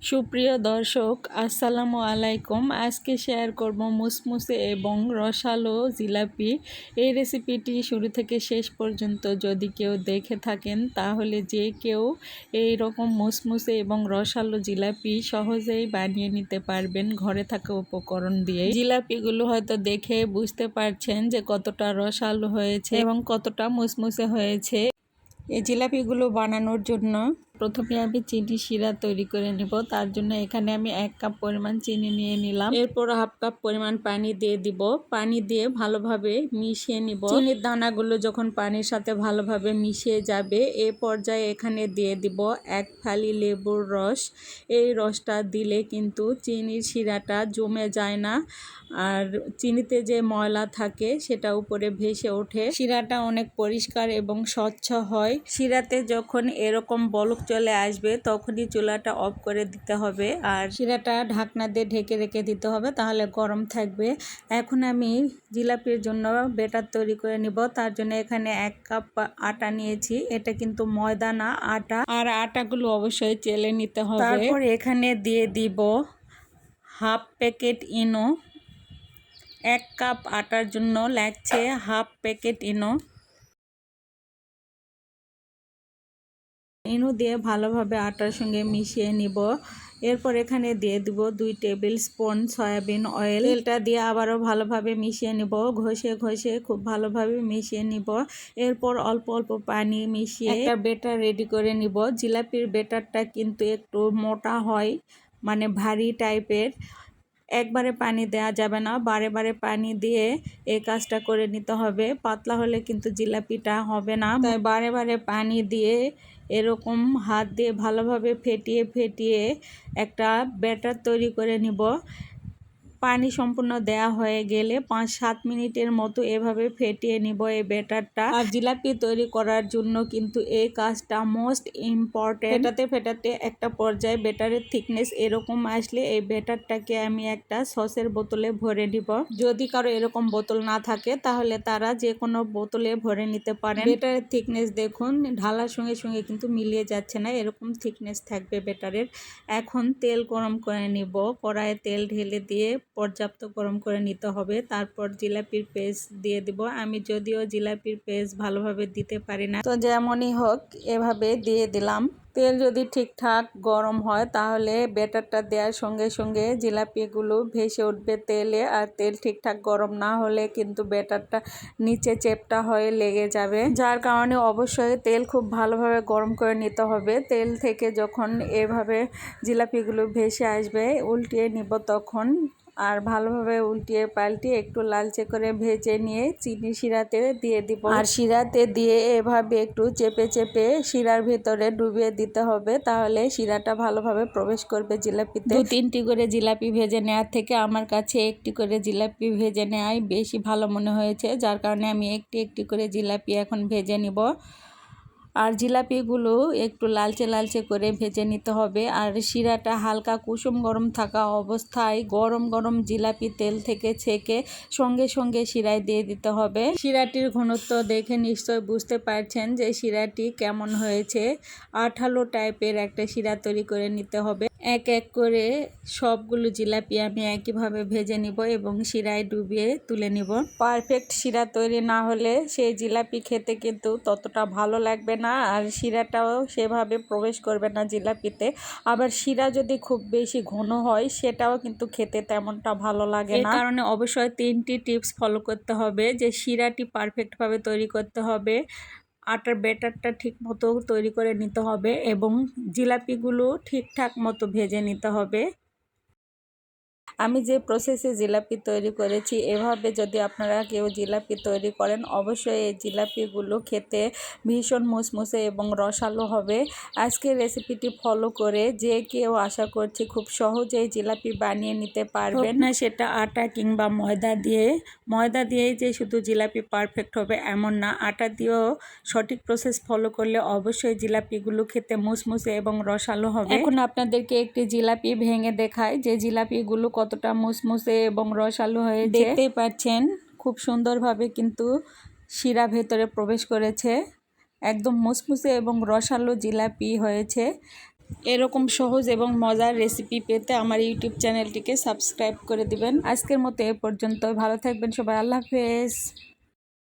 সুপ্রিয় দর্শক, আসসালামু আলাইকুম। আজকে শেয়ার করব মুসমুসে এবং রসালো জিলাপি। এই রেসিপিটি শুরু থেকে শেষ পর্যন্ত যদি কেউ দেখে থাকেন তাহলে যে কেউ এই রকম মুসমুসে এবং রসালো জিলাপি সহজেই বানিয়ে নিতে পারবেন ঘরে থাকা উপকরণ দিয়ে। জিলাপিগুলো হয়তো দেখে বুঝতে পারছেন যে কতটা রসালো হয়েছে এবং কতটা মুসমুসে হয়েছে। এই জিলাপিগুলো বানানোর জন্য প্রথমে আমি চিনি শিরা তৈরি করে নিব। তার জন্য এখানে আমি 1 কাপ পরিমাণ চিনি নিয়ে নিলাম। এরপর 1/2 কাপ পরিমাণ পানি দিয়ে দিব। পানি দিয়ে ভালোভাবে মিশিয়ে নিব। চিনির দানাগুলো যখন পানির সাথে ভালোভাবে মিশিয়ে যাবে এ পর্যায়ে এখানে দিয়ে দিব 1 ফালি লেবুর রস। এই রসটা দিলে কিন্তু চিনির শিরাটা জমে যায় না, আর চিনিতে যে ময়লা থাকে সেটা উপরে ভেসে ওঠে। শিরাটা অনেক পরিষ্কার এবং স্বচ্ছ হয়। শিরাতে যখন এরকম বলক চলে আসবে তখনই চুলাটা অফ করে দিতে হবে, আর শিরাটা ঢাকনা দিয়ে ঢেকে রেখে দিতে হবে, তাহলে গরম থাকবে। এখন আমি জিলাপির জন্য ব্যাটার তৈরি করে নিব। তার জন্য এখানে 1 কাপ আটা নিয়েছি। এটা কিন্তু ময়দা না, আটা, আর আটাগুলো অবশ্যই চেলে নিতে হবে। তারপর এখানে দিয়ে দিব 1/2 প্যাকেট ইনো। 1 কাপ আটার জন্য লাগছে 1/2 প্যাকেট ইনো। ইনো দিয়ে ভালোভাবে আটার সঙ্গে মিশিয়ে নিব। এরপর এখানে দিয়ে দিব 2 টেবিল স্পুন সয়াবিন অয়েল। তেলটা দিয়ে আবারও ভালোভাবে মিশিয়ে নিব। ঘষে ঘষে খুব ভালোভাবে মিশিয়ে নিব। এরপর অল্প অল্প পানি মিশিয়ে একটা ব্যাটার রেডি করে নিব। জিলাপির ব্যাটারটা কিন্তু একটু মোটা হয়, মানে ভারী টাইপের। একবারে পানি দেওয়া যাবে না, বারে বারে পানি দিয়ে এই কাজটা করে নিতে হবে। পাতলা হলে কিন্তু জিলাপিটা হবে না, তাই বারে বারে পানি দিয়ে এরকম হাত দিয়ে ভালোভাবে ফেটিয়ে ফেটিয়ে একটা ব্যাটার তৈরি করে নিব। পানি সম্পূর্ণ দেয়া হয়ে গেলে 5-7 মিনিটের মতো এভাবে ফেটিয়ে নিব এই ব্যাটারটা। আর জিলাপি তৈরি করার জন্য কিন্তু এই কাজটা মোস্ট ইম্পর্টেন্ট। ফেটাতে ফেটাতে একটা পর্যায়ে ব্যাটারের থিকনেস এরকম আসলে এই ব্যাটারটাকে আমি একটা সসের বোতলে ভরে নিব। যদি কারো এরকম বোতল না থাকে তাহলে তারা যে কোনো বোতলে ভরে নিতে পারেন। ব্যাটারের থিকনেস দেখুন, ঢালার সঙ্গে সঙ্গে কিন্তু মিলিয়ে যাচ্ছে না, এরকম থিকনেস থাকবে ব্যাটারের। এখন তেল গরম করে নিব। কড়াইয়ে তেল ঢেলে দিয়ে পর্যাপ্ত গরম করে নিতে হবে। তারপর জিলাপির পেস্ট দিয়ে দিব। আমি যদিও জিলাপির পেস্ট ভালোভাবে দিতে পারি না, তো যেমনই হোক এভাবে দিয়ে দিলাম। তেল যদি ঠিকঠাক গরম হয় তাহলে ব্যাটারটা দেওয়ার সঙ্গে সঙ্গে জিলাপিগুলো ভেসে উঠবে তেলে, আর তেল ঠিকঠাক গরম না হলে কিন্তু ব্যাটারটা নিচে চেপটা হয়ে লেগে যাবে। যার কারণে অবশ্যই তেল খুব ভালোভাবে গরম করে নিতে হবে। তেল থেকে যখন এভাবে জিলাপিগুলো ভেসে আসবে উল্টিয়ে নিব তখন, আর ভালোভাবে উল্টিয়ে পাল্টিয়ে একটু লালচে করে ভেজে নিয়ে চিনি শিরাতে দিয়ে দিব। আর শিরাতে দিয়ে এভাবে একটু চেপে চেপে শিরার ভিতরে ডুবিয়ে দিতে হবে, তাহলে শিরাটা ভালোভাবে প্রবেশ করবে জিলাপিতে। 2-3টি করে জিলাপি ভেজে নেওয়ার থেকে আমার কাছে একটি করে জিলাপি ভেজে নেওয়াই বেশি ভালো মনে হয়েছে, যার কারণে আমি একটি একটি করে জিলাপি এখন ভেজে নিব। আর জিলাপিগুলো একটু লালচে লালচে করে ভেজে নিতে হবে। আর শিরাটা হালকা কুসুম গরম থাকা অবস্থায় গরম গরম জিলাপি তেল থেকে ছেঁকে সঙ্গে সঙ্গে শিরায় দিয়ে দিতে হবে। শিরাটির ঘনত্ব দেখে নিশ্চয় বুঝতে পারছেন যে শিরাটি কেমন হয়েছে। আঠালো টাইপের একটা শিরা তৈরি করে নিতে হবে। এক এক করে সবগুলো জিলাপি আমি একইভাবে ভেজে নিব এবং শিরায় ডুবিয়ে তুলে নিব। পারফেক্ট শিরা তৈরি না হলে সেই জিলাপি খেতে কিন্তু ততটা ভালো লাগবে না, আর শিরাটাও সেভাবে প্রবেশ করবে না জিলাপিতে। আবার শিরা যদি খুব বেশি ঘন হয় সেটাও কিন্তু খেতে তেমনটা ভালো লাগে না। এই কারণে অবশ্যই 3টি টিপস ফলো করতে হবে, যে শিরাটি পারফেক্টভাবে তৈরি করতে হবে, আটার ব্যাটারটা ঠিক মতো তৈরি করে নিতে হবে এবং জিলাপিগুলো ঠিকঠাক মতো ভেজে নিতে হবে। আমি যে প্রসেসে জিলাপি তৈরি করেছি এভাবে যদি আপনারা কেউ জিলাপি তৈরি করেন অবশ্যই এই জিলাপিগুলো খেতে ভীষণ মুসমুসে এবং রসালো হবে। আজকের রেসিপিটি ফলো করে যে কেউ আশা করছি খুব সহজেই জিলাপি বানিয়ে নিতে পারবেন না, সেটা আটা কিংবা ময়দা দিয়েই যে শুধু জিলাপি পারফেক্ট হবে এমন না, আটা দিয়েও সঠিক প্রসেস ফলো করলে অবশ্যই জিলাপিগুলো খেতে মুসমুসে এবং রসালো হবে। এখন আপনাদেরকে একটি জিলাপি ভেঙে দেখাই যে জিলাপিগুলো কতটা মুসমুসে এবং রসালো হয়েছে। দেখতেই পাচ্ছেন খুব সুন্দরভাবে কিন্তু শিরা ভেতরে প্রবেশ করেছে, একদম মুসমুসে এবং রসালো জিলাপি হয়েছে। এরকম সহজ এবং মজার রেসিপি পেতে আমার ইউটিউব চ্যানেলটিকে সাবস্ক্রাইব করে দিবেন। আজকের মতো এ পর্যন্ত, ভালো থাকবেন সবাই, আল্লাহ হাফেজ।